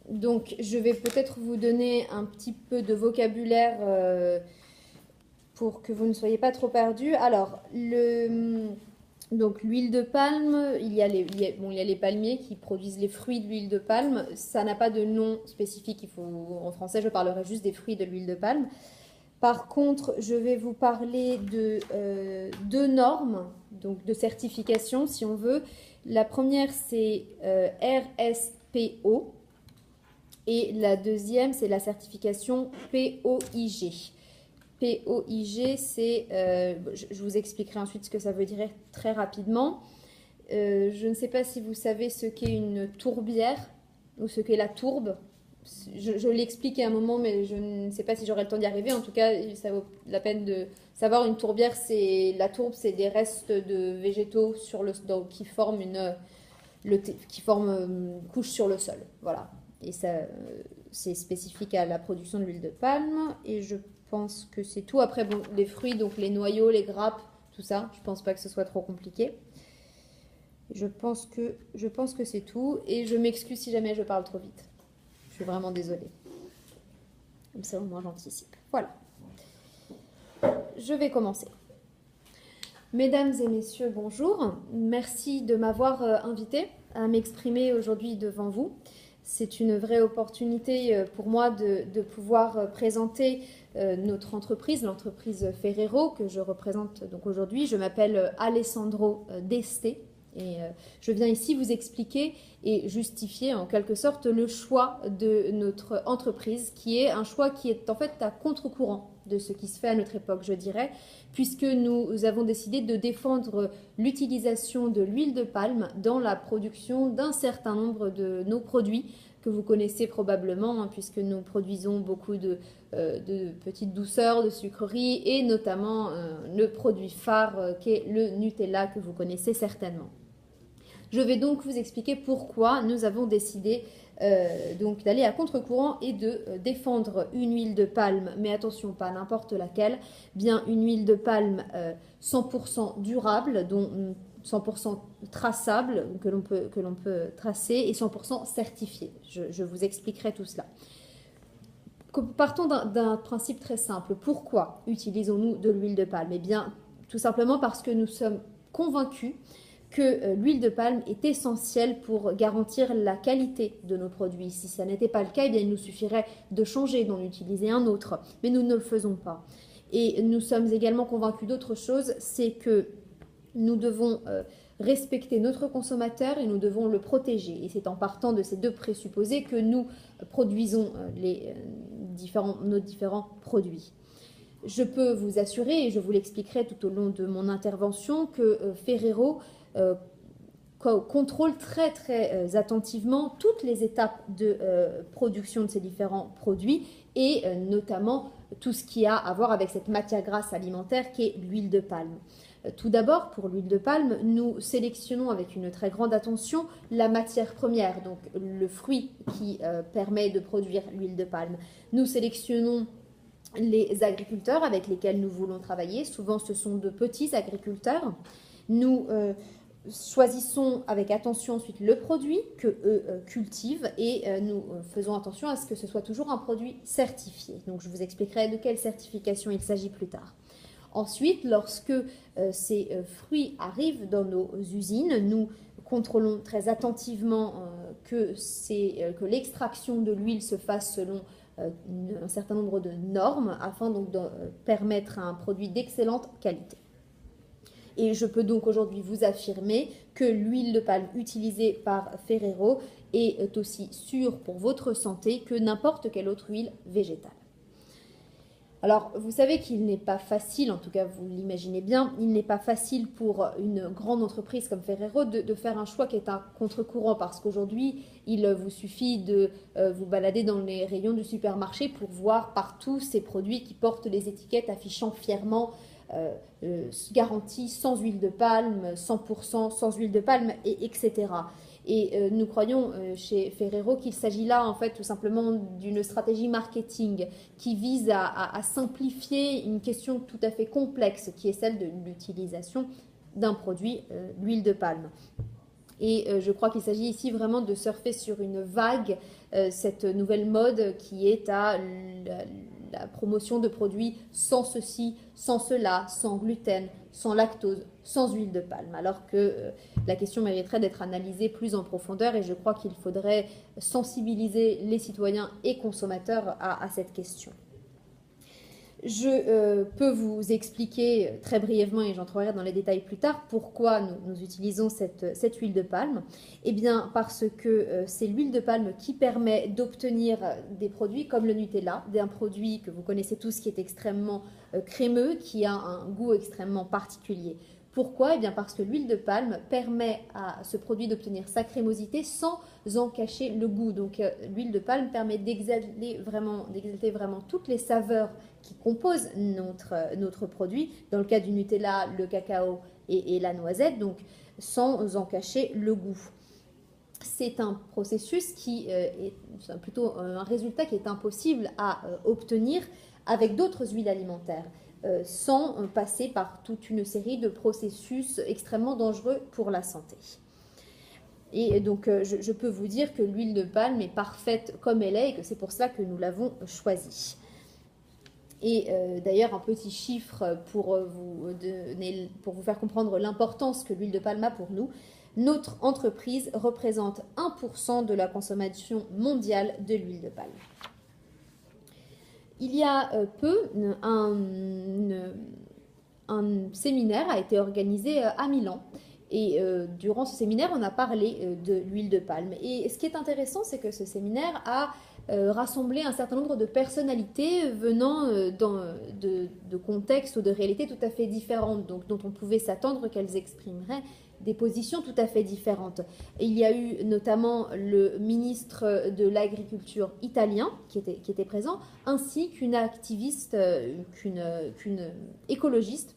Donc, je vais peut-être vous donner un petit peu de vocabulaire pour que vous ne soyez pas trop perdus. Alors, donc l'huile de palme, bon, il y a les palmiers qui produisent les fruits de l'huile de palme. Ça n'a pas de nom spécifique. En français, je parlerai juste des fruits de l'huile de palme. Par contre, je vais vous parler de deux normes, donc de certification, si on veut. La première, c'est RSPO. Et la deuxième, c'est la certification POIG. POIG, c'est, je vous expliquerai ensuite ce que ça veut dire très rapidement. Je ne sais pas si vous savez ce qu'est une tourbière ou ce qu'est la tourbe. Je l'explique à un moment, mais je ne sais pas si j'aurai le temps d'y arriver. En tout cas, ça vaut la peine de savoir. Une tourbière, la tourbe, c'est des restes de végétaux qui forment qui forment une couche sur le sol. Voilà. Et ça, c'est spécifique à la production de l'huile de palme. Et je pense que c'est tout. Après, bon, les fruits, donc les noyaux, les grappes, tout ça, je pense pas que ce soit trop compliqué. Je pense que c'est tout. Et je m'excuse si jamais je parle trop vite. Je suis vraiment désolée. Comme ça, au moins, j'anticipe. Voilà. Je vais commencer. Mesdames et messieurs, bonjour. Merci de m'avoir invité à m'exprimer aujourd'hui devant vous. C'est une vraie opportunité pour moi de pouvoir présenter notre entreprise, l'entreprise Ferrero, que je représente donc aujourd'hui. Je m'appelle Alessandro Deste et je viens ici vous expliquer et justifier en quelque sorte le choix de notre entreprise, qui est un choix qui est en fait à contre-courant de ce qui se fait à notre époque, je dirais, puisque nous avons décidé de défendre l'utilisation de l'huile de palme dans la production d'un certain nombre de nos produits que vous connaissez probablement, hein, puisque nous produisons beaucoup de petites douceurs, de sucreries, et notamment le produit phare qu'est le Nutella, que vous connaissez certainement. Je vais donc vous expliquer pourquoi nous avons décidé donc d'aller à contre-courant et de défendre une huile de palme, mais attention, pas n'importe laquelle, bien une huile de palme 100% durable, dont 100% traçable, que l'on peut tracer, et 100% certifié. Je vous expliquerai tout cela. Partons d'un principe très simple. Pourquoi utilisons-nous de l'huile de palme? Eh bien, tout simplement parce que nous sommes convaincus que l'huile de palme est essentielle pour garantir la qualité de nos produits. Si ça n'était pas le cas, eh bien, il nous suffirait de changer, d'en utiliser un autre. Mais nous ne le faisons pas. Et nous sommes également convaincus d'autre chose, c'est que nous devons respecter notre consommateur et nous devons le protéger. Et c'est en partant de ces deux présupposés que nous produisons nos différents produits. Je peux vous assurer, et je vous l'expliquerai tout au long de mon intervention, que Ferrero contrôle très très attentivement toutes les étapes de production de ces différents produits et notamment tout ce qui a à voir avec cette matière grasse alimentaire qui est l'huile de palme. Tout d'abord, pour l'huile de palme, nous sélectionnons avec une très grande attention la matière première, donc le fruit qui permet de produire l'huile de palme. Nous sélectionnons les agriculteurs avec lesquels nous voulons travailler. Souvent, ce sont de petits agriculteurs. Nous choisissons avec attention ensuite le produit qu'eux cultivent et nous faisons attention à ce que ce soit toujours un produit certifié. Donc, je vous expliquerai de quelle certification il s'agit plus tard. Ensuite, lorsque ces fruits arrivent dans nos usines, nous contrôlons très attentivement que l'extraction de l'huile se fasse selon un certain nombre de normes afin donc de permettre un produit d'excellente qualité. Et je peux donc aujourd'hui vous affirmer que l'huile de palme utilisée par Ferrero est aussi sûre pour votre santé que n'importe quelle autre huile végétale. Alors, vous savez qu'il n'est pas facile, en tout cas vous l'imaginez bien, il n'est pas facile pour une grande entreprise comme Ferrero de faire un choix qui est un contre-courant parce qu'aujourd'hui, il vous suffit de vous balader dans les rayons du supermarché pour voir partout ces produits qui portent les étiquettes affichant fièrement garantie sans huile de palme, 100% sans huile de palme, etc. Et nous croyons chez Ferrero qu'il s'agit là en fait tout simplement d'une stratégie marketing qui vise à simplifier une question tout à fait complexe qui est celle de l'utilisation d'un produit, l'huile de palme. Et je crois qu'il s'agit ici vraiment de surfer sur une vague, cette nouvelle mode qui est à la promotion de produits sans ceci, sans cela, sans gluten, sans lactose, sans huile de palme. Alors que la question mériterait d'être analysée plus en profondeur et je crois qu'il faudrait sensibiliser les citoyens et consommateurs à cette question. Je peux vous expliquer très brièvement, et j'entrerai dans les détails plus tard, pourquoi nous utilisons cette huile de palme. Eh bien, parce que c'est l'huile de palme qui permet d'obtenir des produits comme le Nutella, d'un produit que vous connaissez tous qui est extrêmement crémeux, qui a un goût extrêmement particulier. Pourquoi? Eh bien parce que l'huile de palme permet à ce produit d'obtenir sa crémosité sans en cacher le goût. Donc l'huile de palme permet d'exalter vraiment toutes les saveurs qui composent notre produit. Dans le cas du Nutella, le cacao et la noisette, donc sans en cacher le goût. C'est un processus qui est plutôt un résultat qui est impossible à obtenir avec d'autres huiles alimentaires. Sans passer par toute une série de processus extrêmement dangereux pour la santé. Et donc, je peux vous dire que l'huile de palme est parfaite comme elle est et que c'est pour cela que nous l'avons choisie. Et d'ailleurs, un petit chiffre pour vous faire comprendre l'importance que l'huile de palme a pour nous. Notre entreprise représente 1% de la consommation mondiale de l'huile de palme. Il y a peu, un séminaire a été organisé à Milan. Et durant ce séminaire, on a parlé de l'huile de palme. Et ce qui est intéressant, c'est que ce séminaire a rassemblé un certain nombre de personnalités venant de contextes ou de réalités tout à fait différentes, donc, dont on pouvait s'attendre qu'elles exprimeraient des positions tout à fait différentes. Et il y a eu notamment le ministre de l'Agriculture italien qui était présent, ainsi qu'une activiste, qu'une écologiste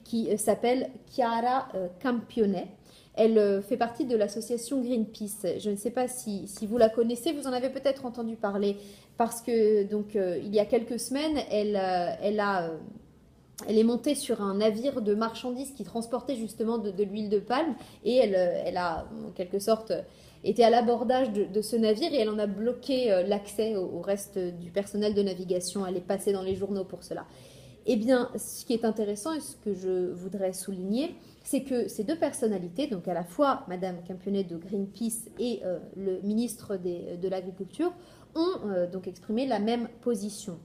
qui s'appelle Chiara Campione. Elle fait partie de l'association Greenpeace. Je ne sais pas si vous la connaissez, vous en avez peut-être entendu parler, parce que donc, il y a quelques semaines, elle est montée sur un navire de marchandises qui transportait justement de l'huile de palme et elle a en quelque sorte été à l'abordage de ce navire et elle en a bloqué l'accès au reste du personnel de navigation. Elle est passée dans les journaux pour cela. Eh bien, ce qui est intéressant et ce que je voudrais souligner, c'est que ces deux personnalités, donc à la fois Madame Campione de Greenpeace et le ministre de l'Agriculture, ont donc exprimé la même position.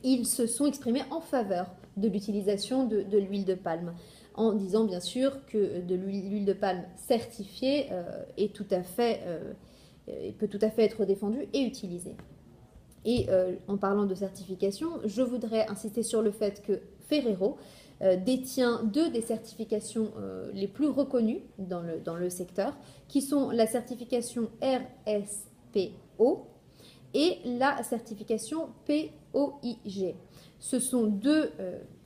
Ils se sont exprimés en faveur de l'utilisation de l'huile de palme, en disant bien sûr que de l'huile de palme certifiée peut tout à fait être défendue et utilisée. Et en parlant de certification, je voudrais insister sur le fait que Ferrero détient deux des certifications les plus reconnues dans le secteur, qui sont la certification RSPO et la certification POIG. Ce sont deux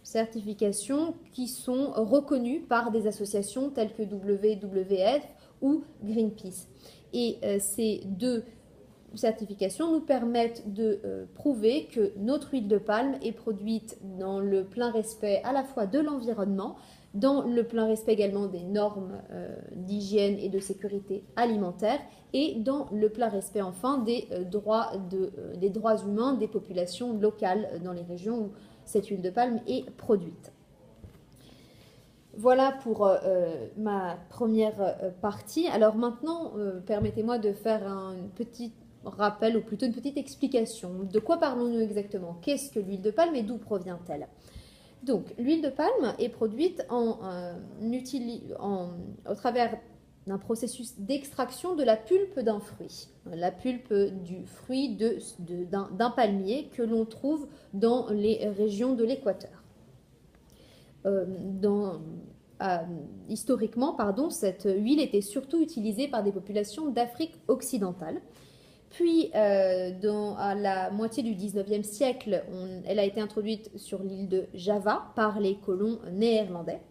certifications qui sont reconnues par des associations telles que WWF ou Greenpeace. Et ces deux certifications nous permettent de prouver que notre huile de palme est produite dans le plein respect à la fois de l'environnement, dans le plein respect également des normes d'hygiène et de sécurité alimentaire et dans le plein respect enfin des droits humains des populations locales dans les régions où cette huile de palme est produite. Voilà pour ma première partie. Alors maintenant, permettez-moi de faire une petite rappel ou plutôt une petite explication. De quoi parlons-nous exactement? Qu'est-ce que l'huile de palme et d'où provient-elle? Donc, l'huile de palme est produite au travers d'un processus d'extraction de la pulpe d'un fruit. La pulpe du fruit d'un palmier que l'on trouve dans les régions de l'équateur. Historiquement, cette huile était surtout utilisée par des populations d'Afrique occidentale. Puis, à la moitié du 19e siècle, elle a été introduite sur l'île de Java par les colons néerlandais.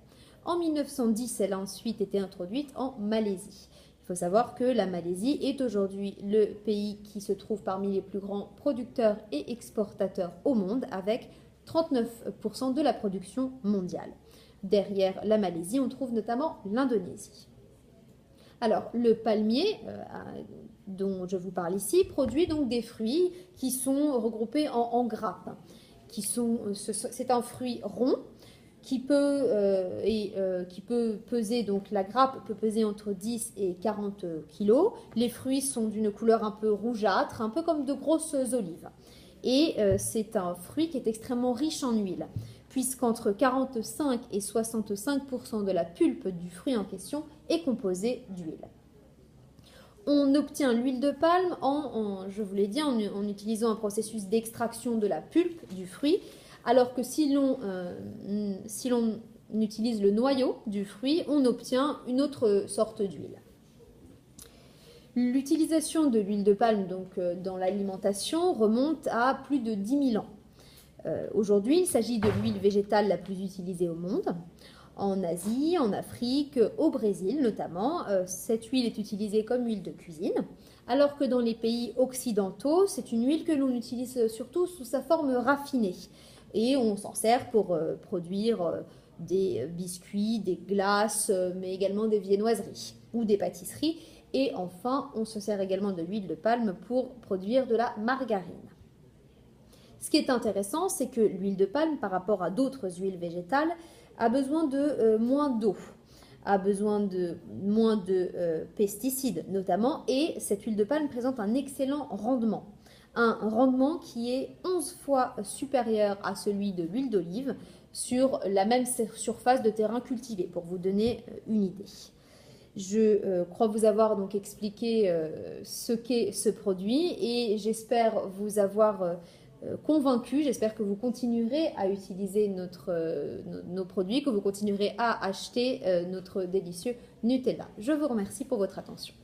En 1910, elle a ensuite été introduite en Malaisie. Il faut savoir que la Malaisie est aujourd'hui le pays qui se trouve parmi les plus grands producteurs et exportateurs au monde, avec 39% de la production mondiale. Derrière la Malaisie, on trouve notamment l'Indonésie. Alors, le palmier, dont je vous parle ici, produit donc des fruits qui sont regroupés en grappes. C'est un fruit rond qui peut peser, donc la grappe peut peser entre 10 et 40 kilos. Les fruits sont d'une couleur un peu rougeâtre, un peu comme de grosses olives. Et c'est un fruit qui est extrêmement riche en huile, puisqu'entre 45 et 65% de la pulpe du fruit en question est composée d'huile. On obtient l'huile de palme je vous l'ai dit, en utilisant un processus d'extraction de la pulpe du fruit, alors que si l'on utilise le noyau du fruit, on obtient une autre sorte d'huile. L'utilisation de l'huile de palme dans l'alimentation remonte à plus de 10 000 ans. Aujourd'hui, il s'agit de l'huile végétale la plus utilisée au monde. En Asie, en Afrique, au Brésil notamment, cette huile est utilisée comme huile de cuisine, alors que dans les pays occidentaux, c'est une huile que l'on utilise surtout sous sa forme raffinée. Et on s'en sert pour produire des biscuits, des glaces, mais également des viennoiseries ou des pâtisseries. Et enfin, on se sert également de l'huile de palme pour produire de la margarine. Ce qui est intéressant, c'est que l'huile de palme, par rapport à d'autres huiles végétales, a besoin de moins d'eau, a besoin de moins de pesticides notamment, et cette huile de palme présente un excellent rendement. Un rendement qui est 11 fois supérieur à celui de l'huile d'olive sur la même surface de terrain cultivé, pour vous donner une idée. Je crois vous avoir donc expliqué ce qu'est ce produit et j'espère vous avoir convaincu, j'espère que vous continuerez à utiliser nos produits, que vous continuerez à acheter notre délicieux Nutella. Je vous remercie pour votre attention.